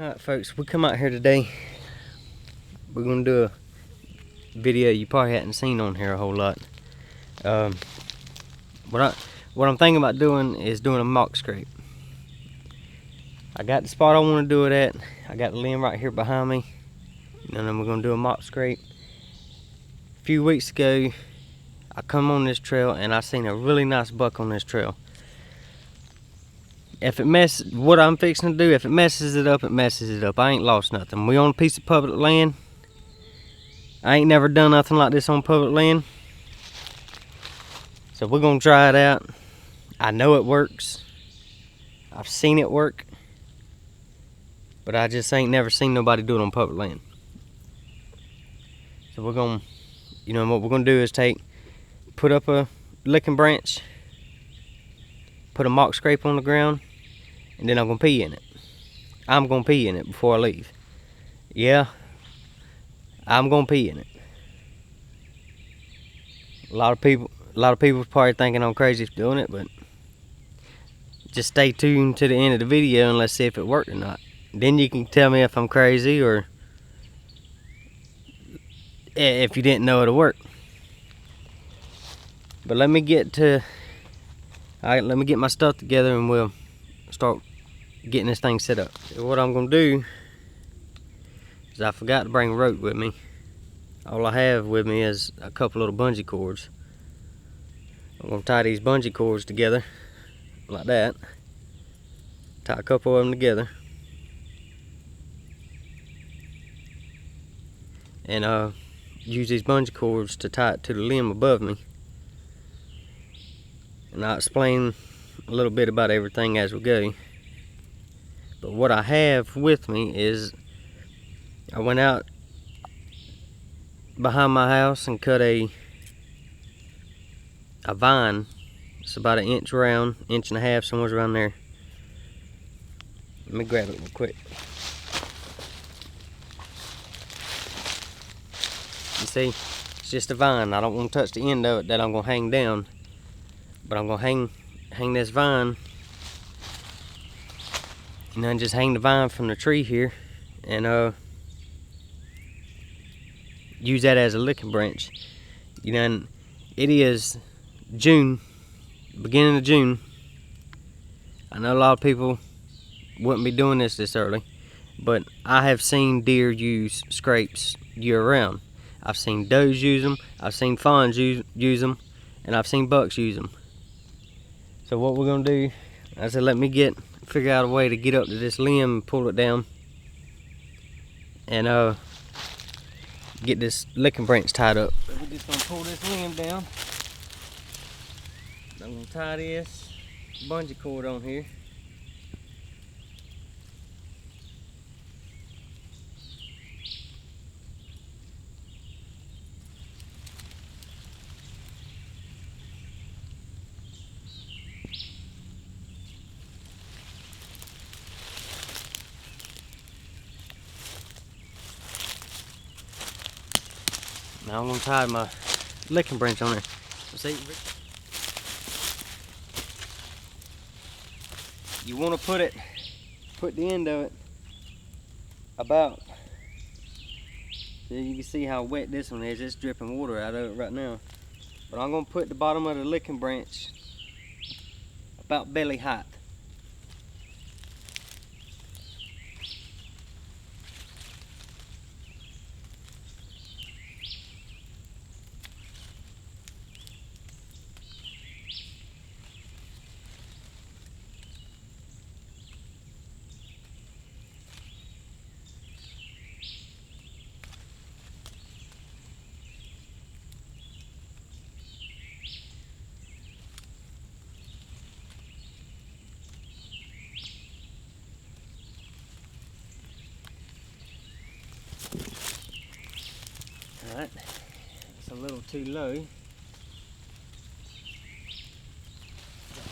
Alright folks, we come out here today. We're gonna do a video you probably hadn't seen on here a whole lot. What I'm thinking about doing is doing a mock scrape. I got the spot I want to do it at. I got the limb right here behind me, and then we're gonna do a mock scrape. A few weeks ago, I come on this trail and I seen a really nice buck on this trail. What I'm fixing to do, if it messes it up, it messes it up. I ain't lost nothing. We on a piece of public land. I ain't never done nothing like this on public land. So we're gonna try it out. I know it works. I've seen it work. But I just ain't never seen nobody do it on public land. So we're gonna, what we're gonna do is put up a licking branch, put a mock scrape on the ground, and then I'm gonna pee in it. I'm gonna pee in it before I leave. Yeah, I'm gonna pee in it. A lot of people probably thinking I'm crazy for doing it, but just stay tuned to the end of the video and let's see if it worked or not. Then you can tell me if I'm crazy or if you didn't know it'll work. But let me get my stuff together and we'll start getting this thing set up. So what I'm gonna do is I forgot to bring rope with me. All I have with me is a couple little bungee cords. I'm gonna tie these bungee cords together like that. Tie a couple of them together. And use these bungee cords to tie it to the limb above me. And I'll explain a little bit about everything as we go. But what I have with me is I went out behind my house and cut a vine. It's about an inch round, inch and a half, somewhere around there. Let me grab it real quick. You see, it's just a vine. I don't want to touch the end of it that I'm gonna hang down, but I'm gonna hang this vine, and then just hang the vine from the tree here, and use that as a licking branch. And it is June, beginning of June. I know a lot of people wouldn't be doing this early, but I have seen deer use scrapes year round. I've seen does use them, I've seen fawns use them, and I've seen bucks use them. So what we're gonna do, I said, let me figure out a way to get up to this limb and pull it down, and get this licking branch tied up. So we're just gonna pull this limb down. I'm gonna tie this bungee cord on here. Now I'm gonna tie my licking branch on there. See, you want to put the end of it about. So you can see how wet this one is. It's dripping water out of it right now. But I'm gonna put the bottom of the licking branch about belly height. Alright, it's a little too low.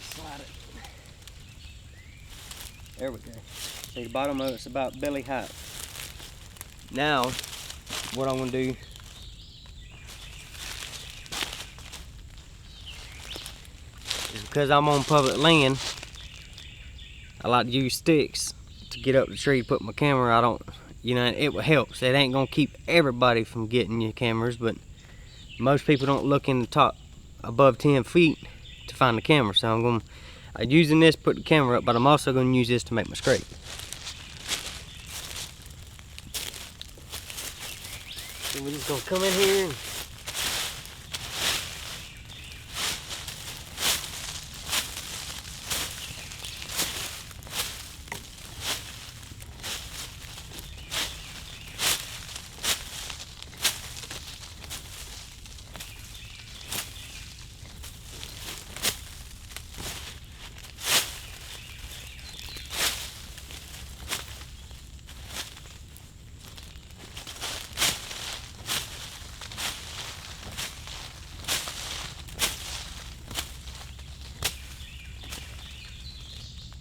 Slide it. There we go. See, the bottom of it's about belly height. Now, what I'm going to do is, because I'm on public land, I like to use sticks to to get up the tree, put my camera, I don't, you know, it helps. It ain't gonna keep everybody from getting your cameras, but most people don't look in the top above 10 feet to find the camera. So I'm using this to put the camera up, but I'm also gonna use this to make my scrape. So we're just gonna come in here and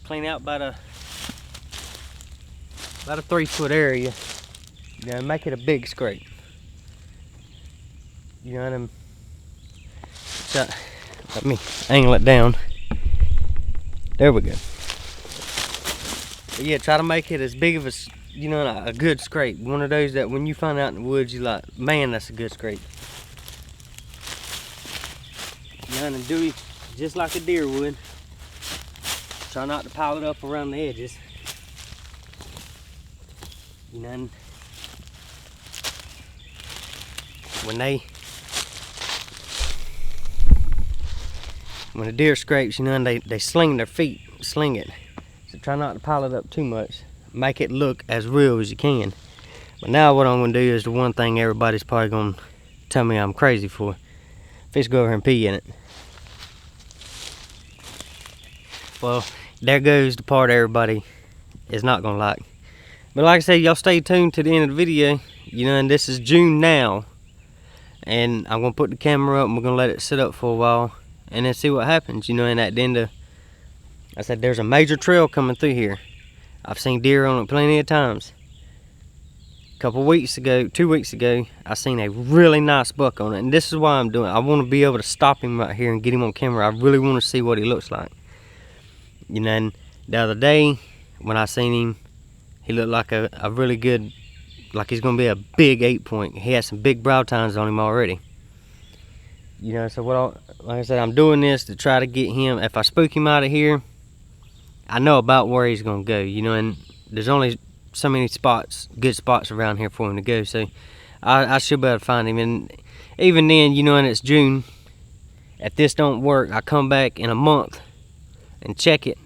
clean out about a 3-foot area. You know, make it a big scrape. You know what I mean? So, let me angle it down. There we go. But yeah, try to make it as big of a, you know, a good scrape. One of those that when you find out in the woods, you like, man, that's a good scrape. You know, and do it just like a deer would. Try not to pile it up around the edges. You know, when a deer scrapes, you know, and they sling their feet, sling it. So try not to pile it up too much. Make it look as real as you can. But now what I'm gonna do is the one thing everybody's probably gonna tell me I'm crazy for. Fish go over here and pee in it. Well, there goes the part everybody is not gonna like. But like I said, y'all stay tuned to the end of the video. You know, and this is June now. And I'm gonna put the camera up and we're gonna let it sit up for a while and then see what happens. You know, and at the end of, I said there's a major trail coming through here. I've seen deer on it plenty of times. A couple weeks ago, 2 weeks ago, I seen a really nice buck on it. And this is why I'm doing it. I want to be able to stop him right here and get him on camera. I really want to see what he looks like. You know, and the other day when I seen him, he looked like a really good, like he's gonna be a big 8-point. He has some big brow tines on him already. You know, so like I said, I'm doing this to try to get him. If I spook him out of here, I know about where he's gonna go. You know, and there's only so many spots, good spots around here for him to go. So I should be able to find him. And even then, you know, and it's June. If this don't work, I come back in a month and check it.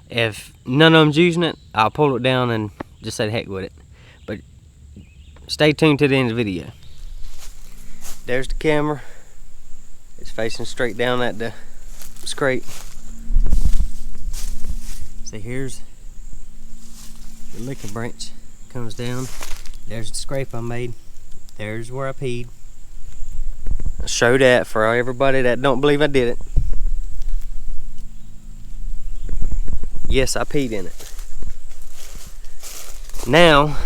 If none of them's using it, I'll pull it down and just say the heck with it. But stay tuned to the end of the video. There's the camera. It's facing straight down at the scrape. See, here's the licking branch. Comes down. There's the scrape I made. There's where I peed. I'll show that for everybody that don't believe I did it. Yes, I peed in it. Now,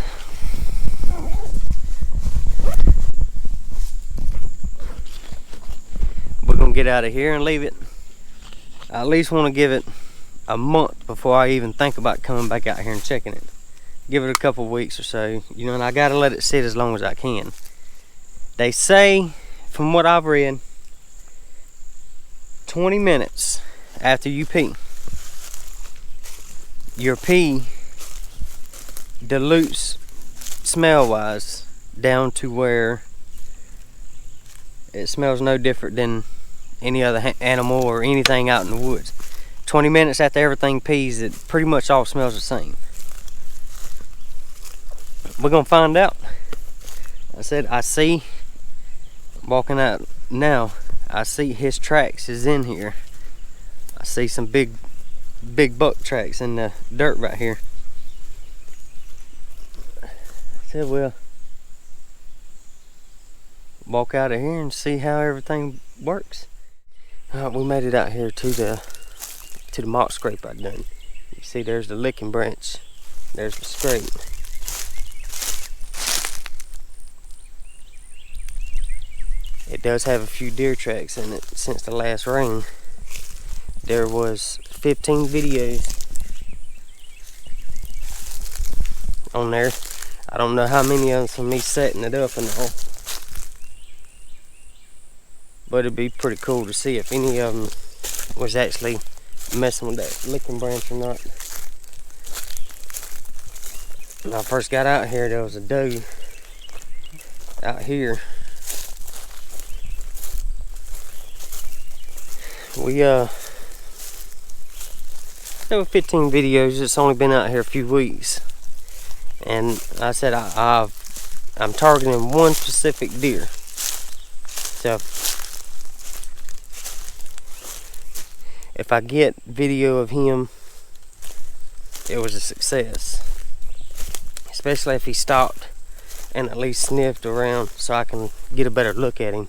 we're gonna get out of here and leave it. I at least want to give it a month before I even think about coming back out here and checking it. Give it a couple weeks or so, you know, and I gotta let it sit as long as I can. They say, from what I've read, 20 minutes after you pee, your pee dilutes smell wise down to where it smells no different than any other animal or anything out in the woods. 20 minutes after everything pees, it pretty much all smells the same. We're gonna find out. I said, I see, walking out now, I see his tracks is in here. I see some big buck tracks in the dirt right here. I said, well, walk out of here and see how everything works. Alright, we made it out here to the mock scrape I done. You see, there's the licking branch. There's the scrape. It does have a few deer tracks in it since the last rain. There was 15 videos on there. I don't know how many of them from me setting it up and all, but it'd be pretty cool to see if any of them was actually messing with that licking branch or not. When I first got out here, there was a doe out here. We there were 15 videos. It's only been out here a few weeks, and I said I'm targeting one specific deer. So if I get video of him, it was a success. Especially if he stopped and at least sniffed around so I can get a better look at him.